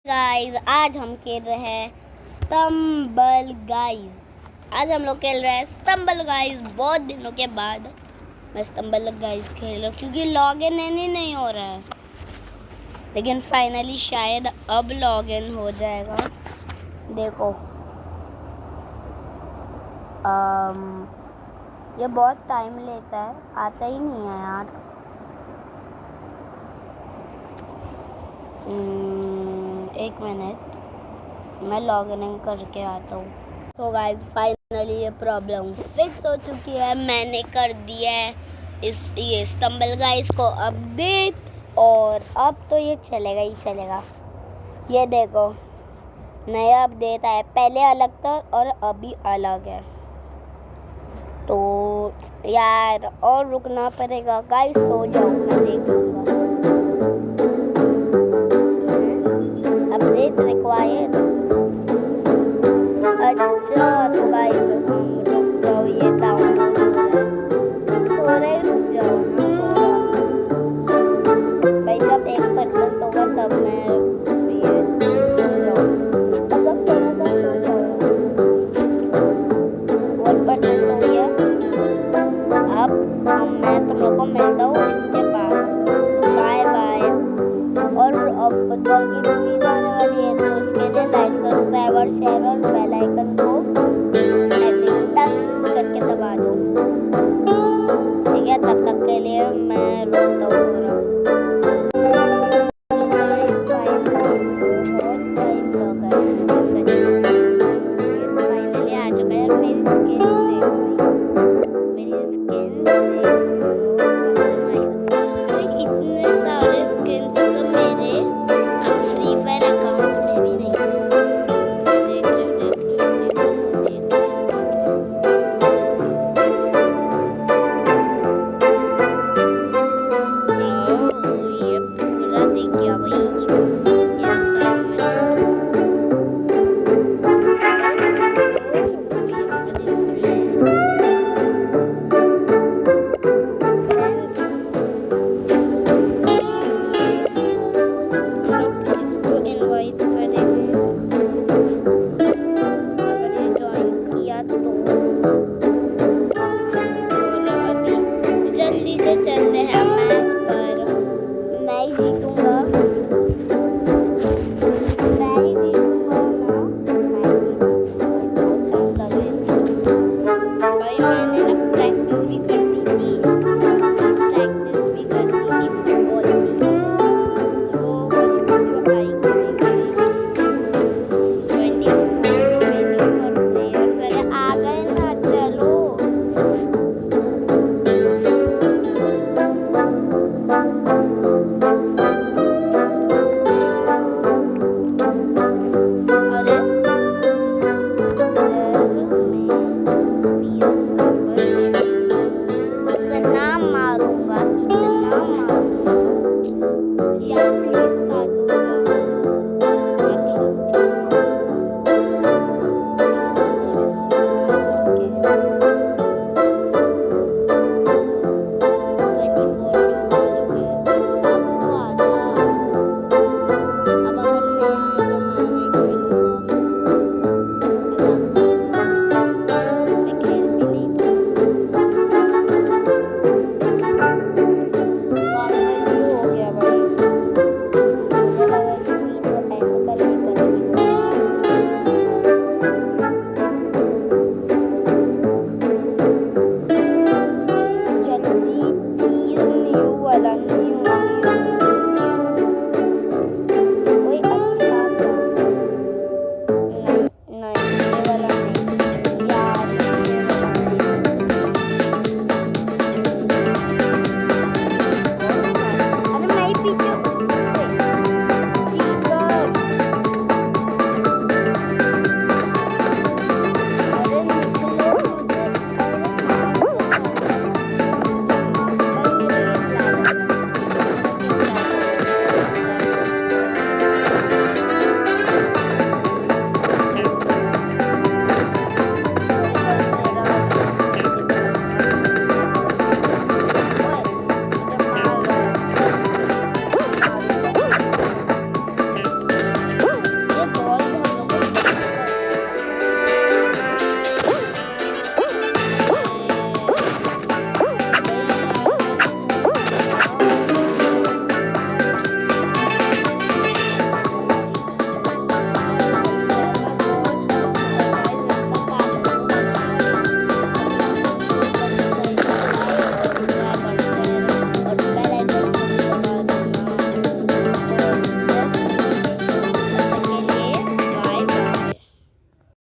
Guys आज हम खेल रहे हैं स्टम्बल गाइस। आज हम लोग खेल रहे हैं स्टम्बल गाइस। बहुत दिनों के बाद मैं स्टम्बल गाइस खेल रहा हूँ क्योंकि लॉग इन नहीं हो रहा है, लेकिन फाइनली शायद अब लॉग इन हो जाएगा। देखो ये बहुत टाइम लेता है, आता ही नहीं है यार। एक मिनट, मैं लॉग इन करके आता हूँ। तो गाइस फाइनली ये प्रॉब्लम फिक्स हो चुकी है। मैंने कर दिया है ये स्टम्बल गाइस को अपडेट, और अब तो ये चलेगा ही चलेगा। ये देखो नया अपडेट आया, पहले अलग था और अभी अलग है। तो यार और रुकना पड़ेगा गाइस, सो जाओ, मैं देख